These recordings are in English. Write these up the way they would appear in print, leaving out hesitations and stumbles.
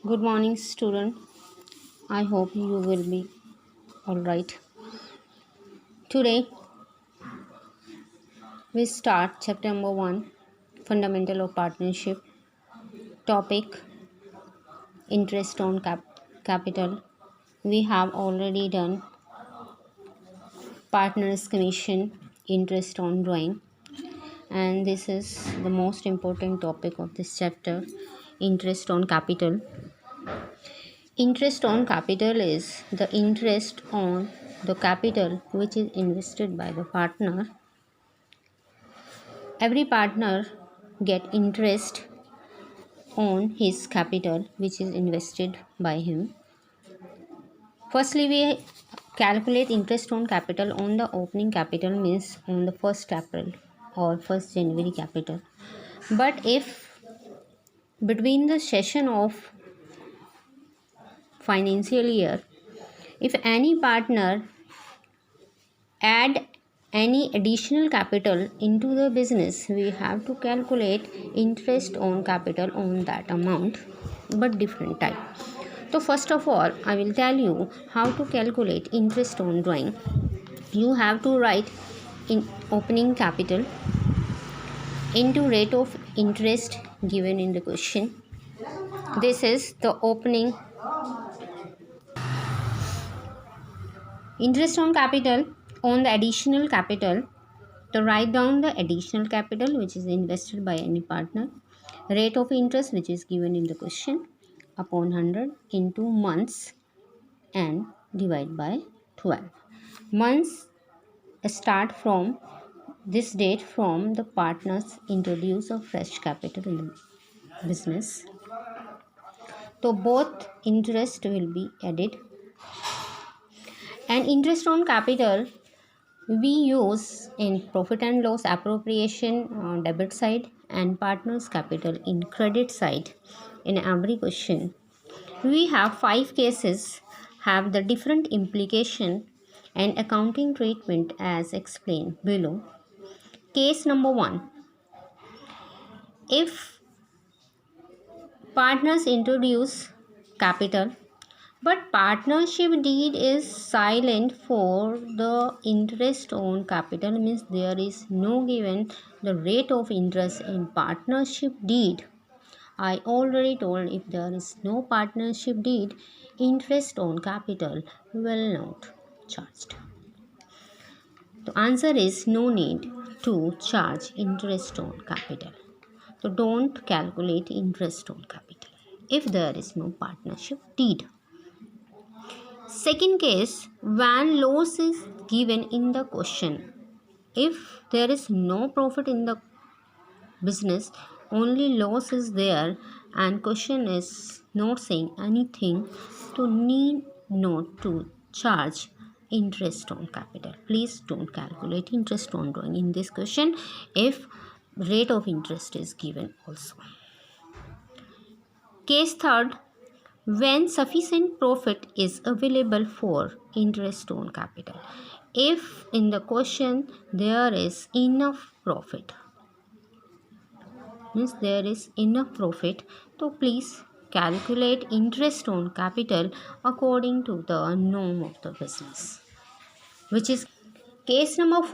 Good morning, student. I hope you will be all right. Today we start chapter number 1, Fundamental of Partnership. Topic: Interest on capital. We have already done Partners Commission, Interest on Drawing, and this is the most important topic of this chapter: Interest on capital. Interest on capital is the interest on the capital which is invested by the partner. Every partner get interest on his capital which is invested by him. Firstly, we calculate interest on capital on the opening capital, means on the 1st April or 1st January capital. But if between the session of financial year, if any partner add any additional capital into the business, we have to calculate interest on capital on that amount, but different type. So first of all, I will tell you how to calculate interest on drawing. You have to write in opening capital into rate of interest given in the question. This is the opening interest on capital on the additional capital. To write down the additional capital which is invested by any partner, rate of interest which is given in the question upon 100 into months and divide by 12. Months start from this date from the partners introduce of fresh capital in the business. So both interest will be added, and interest on capital we use in profit and loss appropriation on debit side and partners capital in credit side. In every question we have 5 cases have the different implication and accounting treatment as explained below. Case number 1: if partners introduce capital but partnership deed is silent for the interest on capital, means there is no given the rate of interest in partnership deed. I already told, if there is no partnership deed, interest on capital will not charged. The answer is no need to charge interest on capital. So don't calculate interest on capital if there is no partnership deed. Second case, when loss is given in the question. If there is no profit in the business, only loss is there, and question is not saying anything, to need not to charge interest on capital. Please don't calculate interest on drawing in this question if rate of interest is given also. Case third, when sufficient profit is available for interest on capital. If in the question there is enough profit, means there is enough profit, so please calculate interest on capital according to the norm of the business, which is case number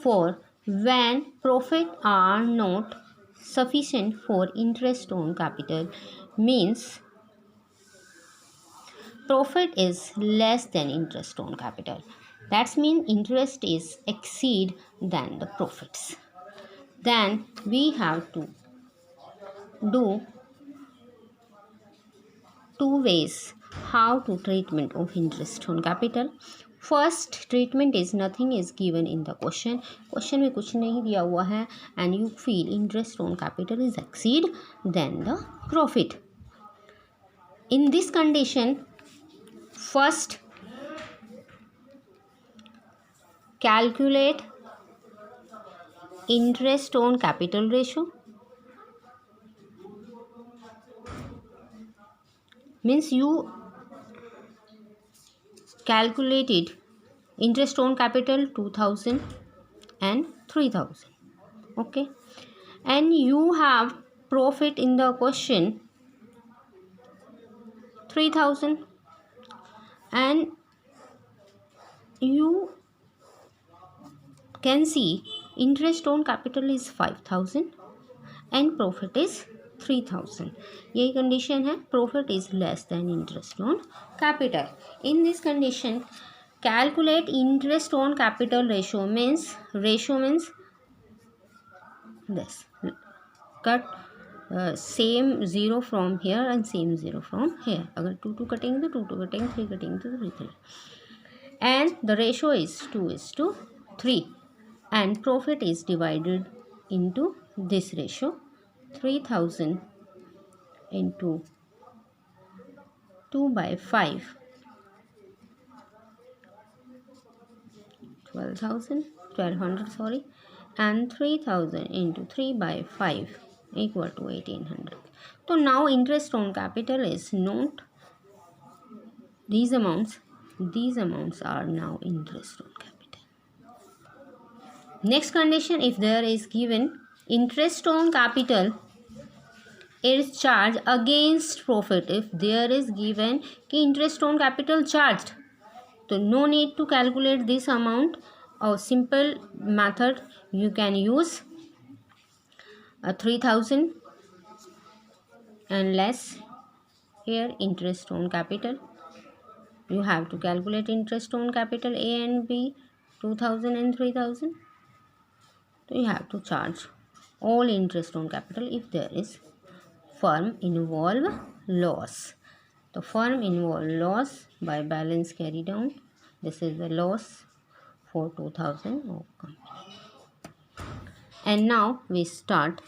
4, when profit are not sufficient for interest on capital, means profit is less than interest on capital. That means interest is exceed than the profits. Then we have to do 2 ways how to treatment of interest on capital. First treatment is nothing is given in the question. Question में कुछ नहीं दिया हुआ है and you feel interest on capital is exceed than the profit. In this condition, first calculate interest on capital ratio, means you calculated interest on capital 2000 and 3000, okay, and you have profit in the question 3000, and you can see interest on capital is 5000 and profit is 3000. यही condition है, profit is less than interest on capital. In this condition, calculate interest on capital ratio means this, cut same zero from here and same zero from here. अगर to to कटेंगे तो to to कटेंगे, three कटेंगे तो three three, and the ratio is 2:3 and profit is divided into this ratio. 3000 into 2 by 5, 1200 sorry, and 3000 into 3 by 5 equal to 1800. So now interest on capital is not these amounts are now interest on capital. Next condition, if there is given interest on capital is charged against profit. If there is given कि interest on capital charged, so no need to calculate this amount. A simple method you can use, 3000 and less here interest on capital. You have to calculate interest on capital A and B, 2000 and 3000. So you have to charge all interest on capital if there is firm involve loss. The firm involve loss by balance carry down. This is the loss for 2000 of company. And now we start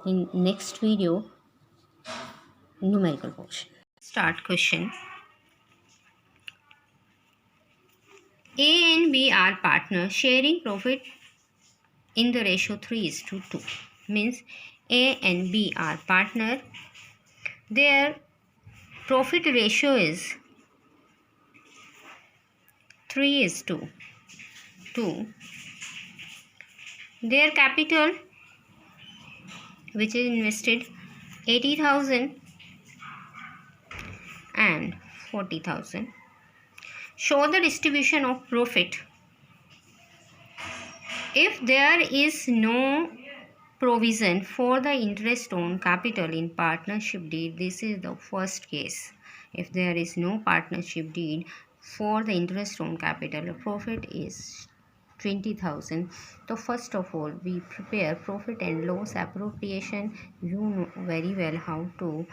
in next video numerical portion. Start question. A and B are partners sharing profit in the ratio 3:2. Means A and B are partner. Their profit ratio is 3:2. Their capital which is invested 80,000 and 40,000. Show the distribution of profit. If there is no provision for the interest on capital in partnership deed, this is the first case. If there is no partnership deed for the interest on capital, the profit is 20,000. So first of all, we prepare profit and loss appropriation. You know very well how to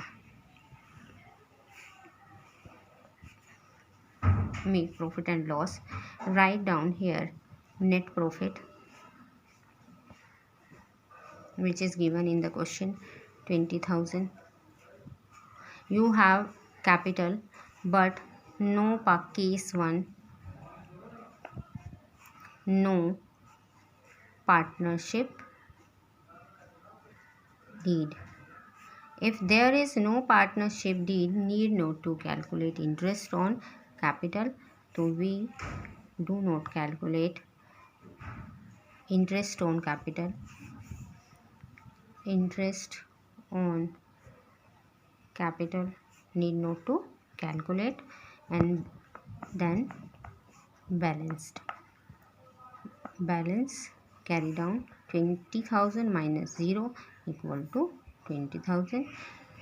make profit and loss. Write down here net profit, which is given in the question, 20,000. You have capital but no case 1, no partnership deed. If there is no partnership deed, need not to calculate interest on capital. So we do not calculate interest on capital. Interest on capital need not to calculate. And then balance carry down, 20,000 minus 0 equal to 20,000.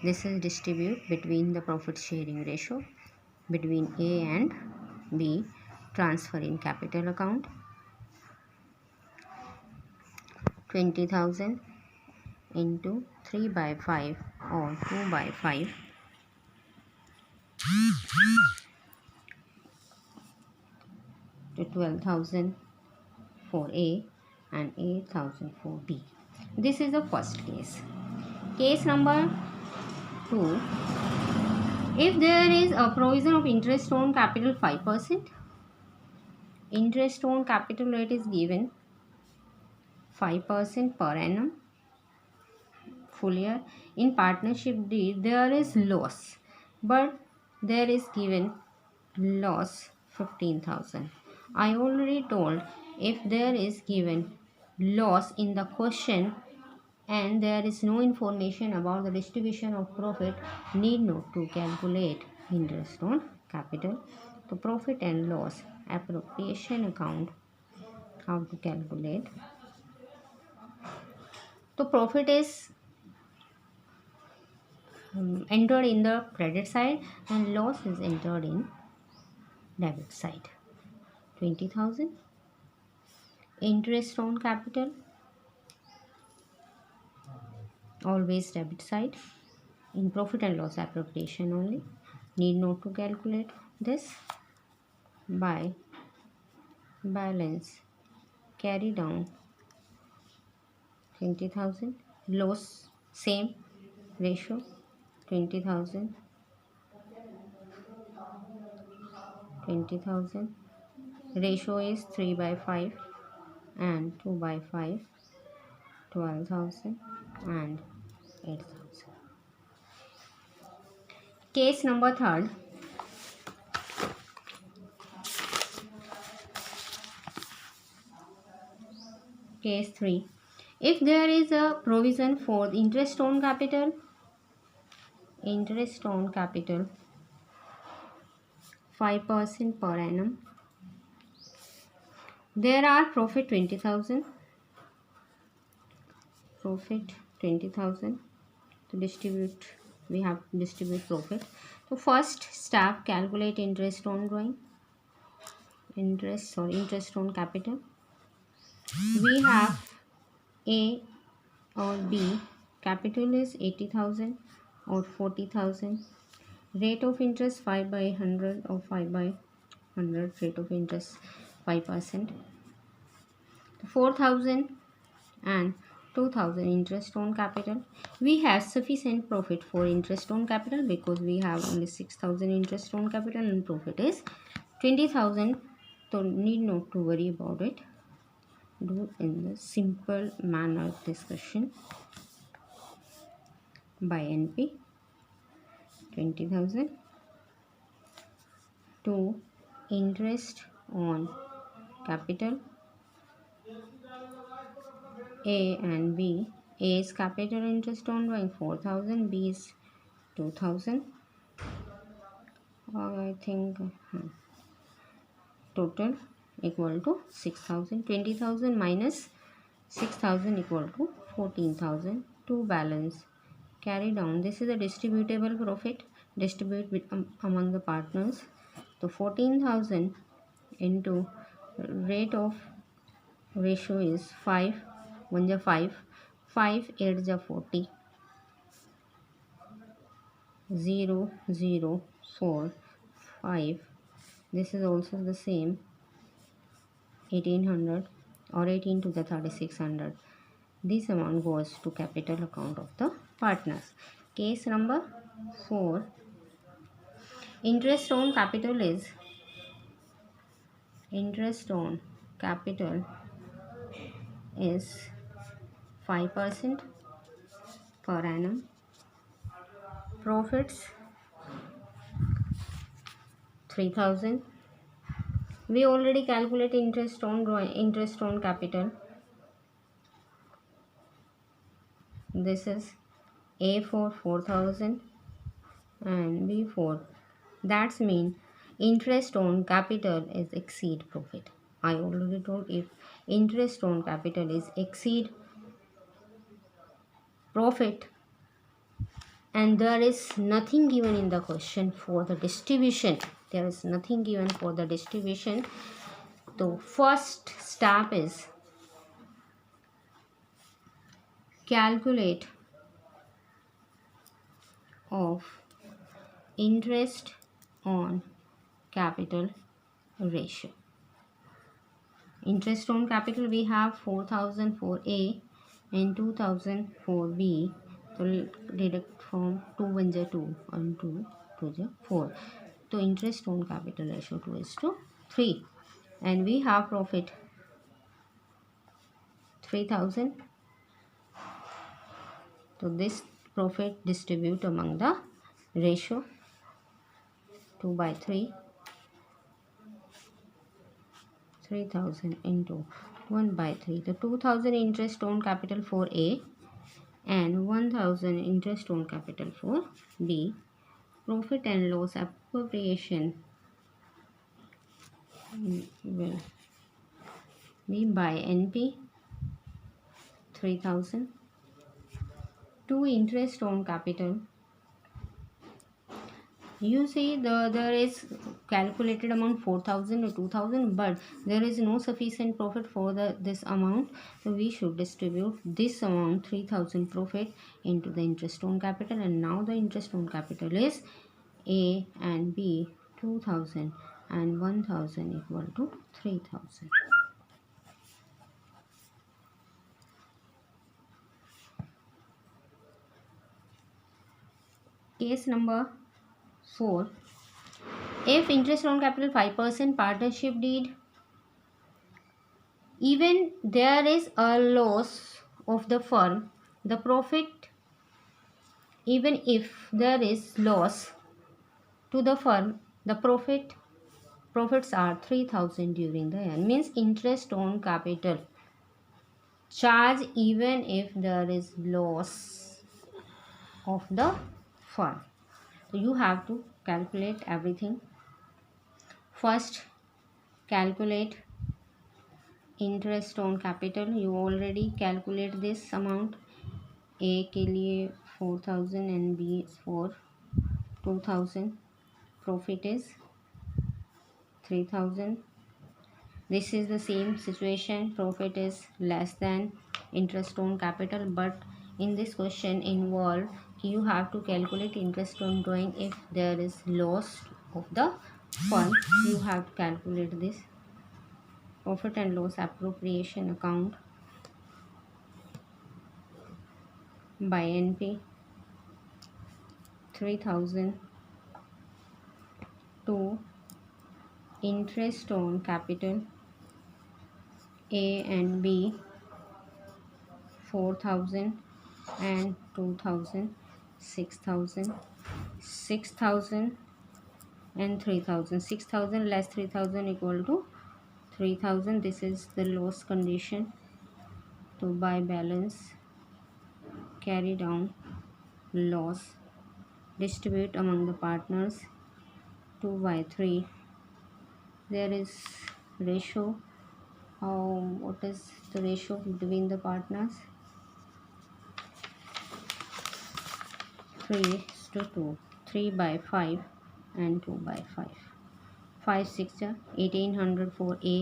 This is distribute between the profit sharing ratio between A and B. Transfer in capital account, 20,000 into 3 by 5 or 2 by 5, to 12,000 for A and 8,000 for B. This is the first case. Case number 2. If there is a provision of interest on capital 5%, interest on capital rate is given 5% per annum full year. In partnership deed there is loss, but there is given loss 15,000. I already told, if there is given loss in the question and there is no information about the distribution of profit, need not to calculate interest on capital. So profit and loss appropriation account, how to calculate. So profit is entered in the credit side and loss is entered in debit side. 20,000. Interest on capital, always debit side. In profit and loss appropriation only. Need not to calculate this. By balance carry down 20,000. Loss same ratio 20,000. 20,000. Ratio is 3 by 5 and 2 by 5. 12,000 and 8,000. Case number third. Case 3. If there is a provision for interest on capital, 5% per annum. There are profit 20,000. Profit 20,000. To distribute, we have to distribute profit. So first step, calculate interest on drawing. Interest on capital. We have A or B. Capital is 80,000 or 40,000. Rate of interest 5 by 100 or 5 by 100. Rate of interest 5%. 4,000 and 2,000 interest on capital. We have sufficient profit for interest on capital because we have only 6,000 interest on capital and profit is 20,000. So need not to worry about it. Do in the simple manner discussion. By NP 20,000 to interest on capital. A and B. A is capital interest on drawing 4,000. B is 2,000. I think total equal to 6,000. 20,000 minus 6,000 equal to 14,000. To balance carry down. This is a distributable profit. Distribute among the partners. So 14,000 into rate of ratio is 5. 1 is 5. 5 8 is 40. 0 0 4 5. This is also the same. 1800 or 18 to the 3600. This amount goes to capital account of the partners. Case number 4. Interest on capital is 5% per annum. Profits 3,000. We already calculate interest on capital. This is A for 4,000 and B for, that's mean interest on capital is exceed profit. I already told, if interest on capital is exceed profit and there is nothing given in the question for the distribution, the first step is calculate of interest on capital ratio. Interest on capital we have 4,000 for A and 2,000 for B. So deduct from 2 1 is 2 and 2 2 is 4. So interest on capital ratio 2:3 and we have profit 3,000. So this profit distribute among the ratio 2 by 3. 3,000 into 1 by 3. The 2,000 interest on capital for A and 1,000 interest on capital for B. profit and loss appropriation will be by NP 3000 to interest on capital. You see there is calculated amount 4000 or 2000, but there is no sufficient profit for this amount, so we should distribute this amount 3000 profit into the interest on capital. And now the interest on capital is A and B 2000 and 1000 equal to 3000. Case number 4. If interest on capital 5%, partnership deed, even there is a loss of the firm, the profit, even if there is loss to the firm, the profits are 3000 during the year. Means interest on capital charge even if there is loss of the firm. So you have to calculate everything. First, calculate interest on capital. You already calculate this amount. A के लिए 4000 and B is for 2000. Profit is 3000. This is the same situation. Profit is less than interest on capital, but in this question involved you have to calculate interest on drawing. If there is loss of the fund, you have to calculate this. Profit and loss appropriation account by NP 3000 to interest on capital A and B 4000 and 2000, 6000, 6000 and 3000. 6000 less 3000 equal to 3000. This is the loss condition. To buy balance, carry down loss, distribute among the partners 2/3. There is ratio. What is the ratio between the partners? 3:2. 3/5 and 2/5. 5 6 1800 for A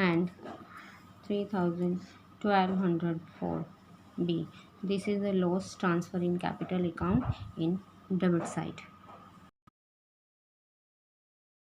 and 3000 1200 for B. This is the loss transfer in capital account in debit side.